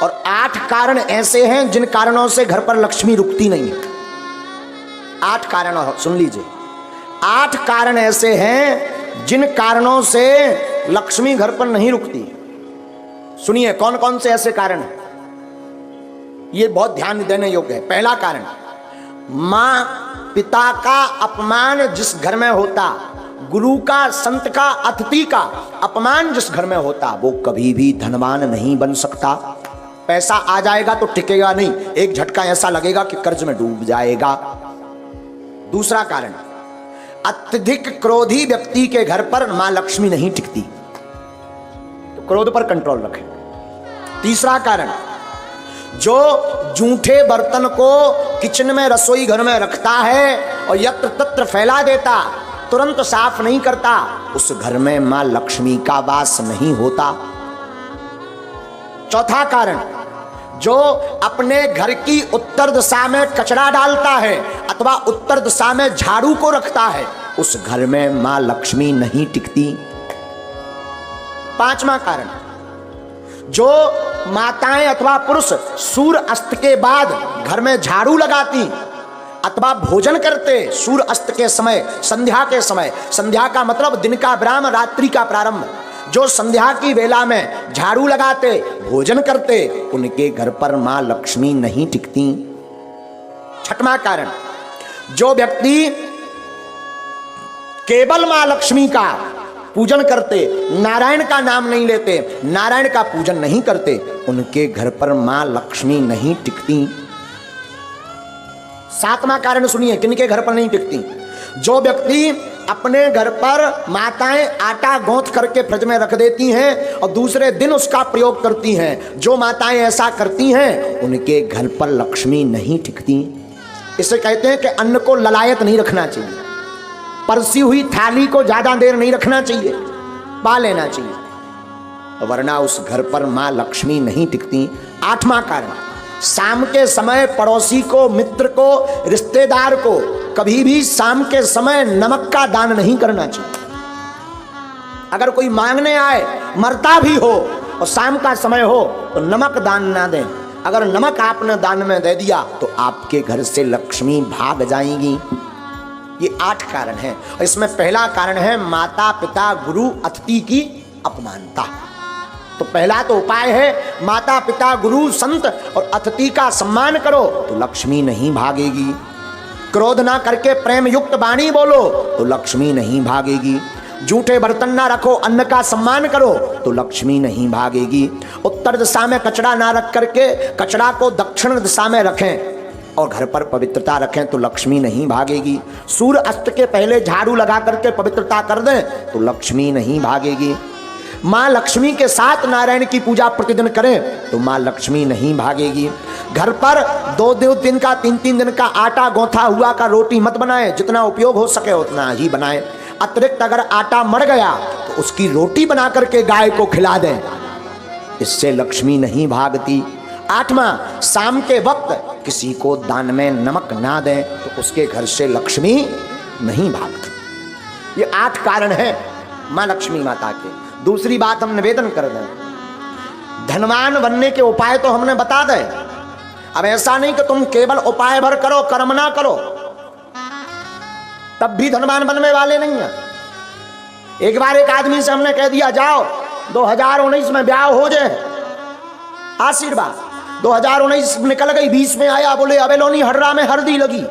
और 8 कारण ऐसे हैं जिन कारणों से घर पर लक्ष्मी रुकती नहीं है। 8 कारण, सुन लीजिए, 8 कारण ऐसे हैं जिन कारणों से लक्ष्मी घर पर नहीं रुकती। सुनिए कौन कौन से ऐसे कारण हैं, ये बहुत ध्यान देने योग्य है। पहला कारण, मां पिता का अपमान जिस घर में होता, गुरु का, संत का, अतिथि का अपमान जिस घर में होता, वो कभी भी धनवान नहीं बन सकता। पैसा आ जाएगा तो टिकेगा नहीं, एक झटका ऐसा लगेगा कि कर्ज में डूब जाएगा। दूसरा कारण, अत्यधिक क्रोधी व्यक्ति के घर पर मां लक्ष्मी नहीं टिकती, तो क्रोध पर कंट्रोल रखें। तीसरा कारण, जो जूठे बर्तन को किचन में, रसोई घर में रखता है और यत्र तत्र फैला देता, तुरंत साफ नहीं करता, उस घर में मां लक्ष्मी का वास नहीं होता। चौथा कारण, जो अपने घर की उत्तर दिशा में कचरा डालता है अथवा उत्तर दिशा में झाड़ू को रखता है, उस घर में मां लक्ष्मी नहीं टिकती। पांचवा कारण, जो माताएं अथवा पुरुष सूर्य अस्त के बाद घर में झाड़ू लगाती अथवा भोजन करते सूर्य अस्त के समय, संध्या के समय, संध्या का मतलब दिन का विराम, रात्रि का प्रारंभ, जो संध्या की वेला में झाड़ू लगाते, भोजन करते, उनके घर पर मां लक्ष्मी नहीं टिकती। छठवां कारण, जो व्यक्ति केवल मां लक्ष्मी का पूजन करते, नारायण का नाम नहीं लेते, नारायण का पूजन नहीं करते, उनके घर पर मां लक्ष्मी नहीं टिकती। सातवां कारण सुनिए किनके घर पर नहीं टिकती, जो व्यक्ति अपने घर पर माताएं आटा गौंथ करके फ्रिज में रख देती हैं और दूसरे दिन उसका प्रयोग करती हैं, जो माताएं ऐसा करती हैं उनके घर पर लक्ष्मी नहीं टिकती। इसे कहते हैं कि अन्न को ललायत नहीं रखना चाहिए, परसी हुई थाली को ज्यादा देर नहीं रखना चाहिए, पा लेना चाहिए, वरना उस घर पर मां लक्ष्मी नहीं टिकती। आठवां कारण, शाम के समय पड़ोसी को, मित्र को, रिश्तेदार को कभी भी शाम के समय नमक का दान नहीं करना चाहिए। अगर कोई मांगने आए, मरता भी हो और शाम का समय हो, तो नमक दान ना दें। अगर नमक आपने दान में दे दिया तो आपके घर से लक्ष्मी भाग जाएंगी। ये 8 कारण हैं। इसमें पहला कारण है माता पिता गुरु अतिथि की अपमानता। तो पहला तो उपाय है माता पिता गुरु संत और अतिथि का सम्मान करो तो लक्ष्मी नहीं भागेगी। क्रोध ना करके प्रेम युक्त वाणी बोलो तो लक्ष्मी नहीं भागेगी। जूठे बर्तन ना रखो, अन्न का सम्मान करो तो लक्ष्मी नहीं भागेगी। उत्तर दिशा में कचरा ना रख करके कचरा को दक्षिण दिशा में रखें और घर पर पवित्रता रखें तो लक्ष्मी नहीं भागेगी। सूर्य अस्त के पहले झाड़ू लगा करके पवित्रता कर दें तो लक्ष्मी नहीं भागेगी। माँ लक्ष्मी के साथ नारायण की पूजा प्रतिदिन करें तो माँ लक्ष्मी नहीं भागेगी। घर पर 2 दिन का 3 दिन का आटा गौथा हुआ का रोटी मत बनाएं, जितना उपयोग हो सके उतना ही बनाएं। अतिरिक्त अगर आटा मर गया तो उसकी रोटी बना करके गाय को खिला दें, इससे लक्ष्मी नहीं भागती। 8वां, शाम के वक्त किसी को दान में नमक ना दें तो उसके घर से लक्ष्मी नहीं भागती। ये 8 कारण है माँ लक्ष्मी माता के। दूसरी बात हम निवेदन कर दें, धनवान बनने के उपाय तो हमने बता दे। अब ऐसा नहीं कि तुम केवल उपाय भर करो, कर्म ना करो, तब भी धनवान बनने वाले नहीं है। एक बार एक आदमी से हमने कह दिया जाओ 2019 में ब्याह हो जाए, आशीर्वाद। 2019 निकल गई, 20 में आया, बोले अबेलोनी हर्रा में हल्दी लगी।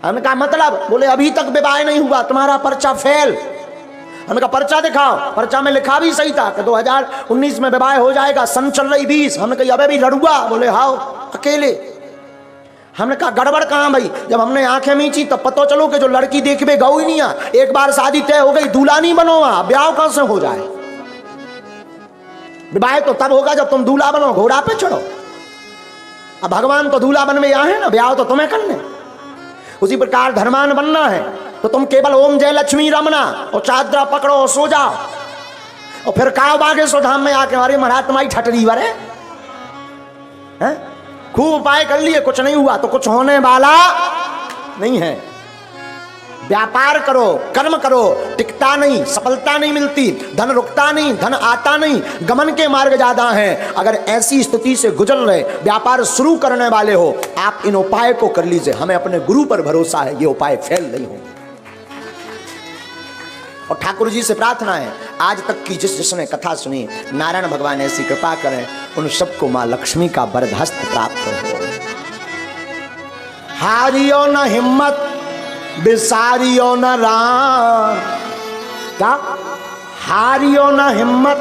हमने कहा मतलब? बोले अभी तक विवाह नहीं हुआ, तुम्हारा पर्चा फेल। हमने कहा पर्चा दिखाओ। पर्चा में लिखा भी सही था कि 2019 में विवाह हो जाएगा, सन चल रही 20। हमने कहा अबे भी लड़ुआ। बोले हाँ अकेले। हमने कहा गड़बड़ कहाँ भाई? जब हमने आंखें मींची तब पता चलो कि जो लड़की देखबे गौ ही नहीं आ। एक बार शादी तय हो गई, दूल्हा नहीं बनो, ब्याह कहां से हो जाए? विवाह तो तब होगा जब तुम दूल्हा बनो, घोड़ा पे चढ़ो। अब भगवान तो दूल्हा बन में यहाँ है ना, ब्याह तो तुम्हें करने। उसी प्रकार धर्मान बनना है तो तुम केवल ओम जय लक्ष्मी रमना और चादरा पकड़ो और सो जाओ और फिर काव बागेश्वर धाम में आके हमारे महाराज तुम्हारी ठटरी वरे हैं। खूब उपाय कर लिए, कुछ नहीं हुआ तो कुछ होने वाला नहीं है। व्यापार करो, कर्म करो, टिकता नहीं, सफलता नहीं मिलती, धन रुकता नहीं, धन आता नहीं, गमन के मार्ग ज्यादा हैं। अगर ऐसी स्थिति से गुजर रहे, व्यापार शुरू करने वाले हो, आप इन उपाय को कर लीजिए। हमें अपने गुरु पर भरोसा है, ये उपाय फेल नहीं होंगे। और ठाकुर जी से प्रार्थना है, आज तक की जिसने कथा सुनी, नारायण भगवान ऐसी कृपा करें, उन सबको मां लक्ष्मी का वरदहस्त प्राप्त हो। हारियो न हिम्मत, बिसारियो न राम। क्या? हारियो न हिम्मत,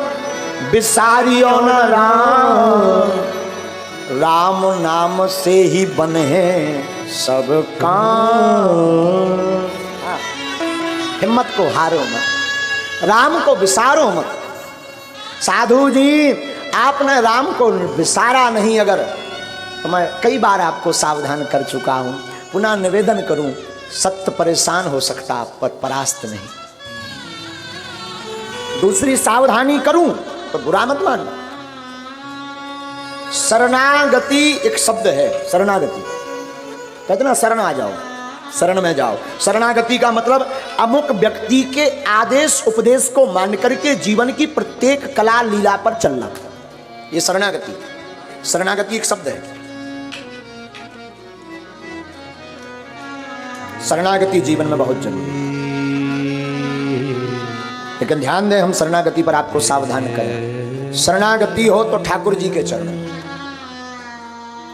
बिसारियो न राम। राम नाम से ही बने सब काम। हिम्मत को हारो मत, राम को विसारो मत। साधु जी, आपने राम को विसारा नहीं अगर, तो मैं कई बार आपको सावधान कर चुका हूं, पुनः निवेदन करूं, सत्य परेशान हो सकता पर परास्त नहीं। दूसरी सावधानी करूं तो बुरा मत मानना। शरणागति एक शब्द है, शरणागति कहते ना, शरण आ जाओ, शरण में जाओ। शरणागति का मतलब अमुक व्यक्ति के आदेश उपदेश को मान करके जीवन की प्रत्येक कला लीला पर चलना, ये शरणागति। शरणागति एक शब्द है। शरणागति जीवन में बहुत जरूरी है, लेकिन ध्यान दें, हम शरणागति पर आपको सावधान करें। शरणागति हो तो ठाकुर जी के चरणों,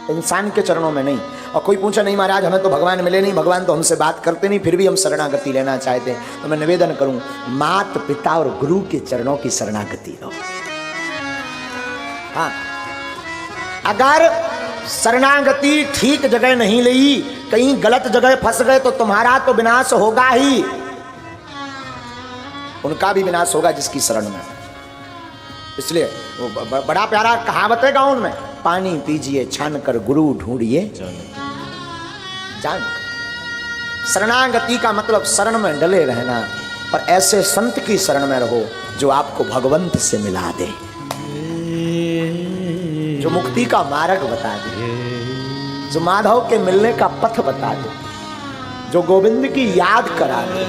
इंसान के चरणों में नहीं। और कोई पूछे, नहीं महाराज हमें तो भगवान मिले नहीं, भगवान तो हमसे बात करते नहीं, फिर भी हम शरणागति लेना चाहते हैं, तो मैं निवेदन करूं, माता पिता और गुरु के चरणों की शरणागति लो। हाँ, अगर शरणागति ठीक जगह नहीं ली, कहीं गलत जगह फंस गए, तो तुम्हारा तो विनाश होगा ही, उनका भी विनाश होगा जिसकी शरण में। इसलिए वो बड़ा प्यारा कहावत है गाँव में, पानी पीजिए छान कर, गुरु ढूंढिए जान। शरणागति का मतलब शरण में डले रहना, पर ऐसे संत की शरण में रहो जो आपको भगवंत से मिला दे, जो मुक्ति का मार्ग बता दे, जो माधव के मिलने का पथ बता दे, जो गोविंद की याद करा दे।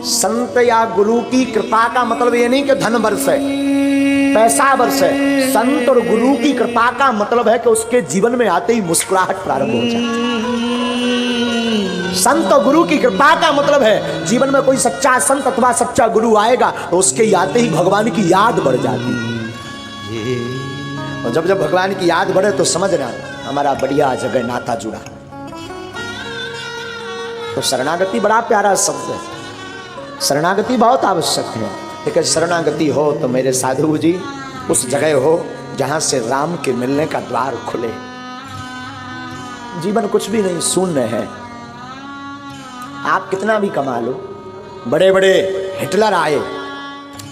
संत या गुरु की कृपा का मतलब ये नहीं कि धन बरसे, पैसा बरसे। संत और गुरु की कृपा का मतलब है कि उसके जीवन में आते ही मुस्कुराहट प्रारंभ हो जाती। संत और गुरु की कृपा का मतलब है, जीवन में कोई सच्चा संत अथवा सच्चा गुरु आएगा तो उसके आते ही भगवान की याद बढ़ जाती है। और जब जब भगवान की याद बढ़े तो समझना हमारा बढ़िया जगह नाता जुड़ा। तो शरणागति बड़ा प्यारा शब्द है, शरणागति बहुत आवश्यक है, लेकिन शरणागति हो तो मेरे साधु जी उस जगह हो जहां से राम के मिलने का द्वार खुले। जीवन कुछ भी नहीं, शून्य है। आप कितना भी कमा लो, बड़े बड़े हिटलर आए,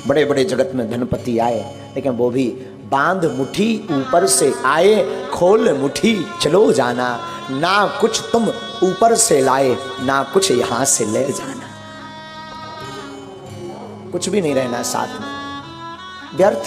बड़े बड़े जगत में धनपति आए, लेकिन वो भी बांध मुट्ठी ऊपर से आए, खोल मुट्ठी चलो जाना, ना कुछ तुम ऊपर से लाए, ना कुछ यहां से ले जाना। कुछ भी नहीं रहना साथ में, व्यर्थ।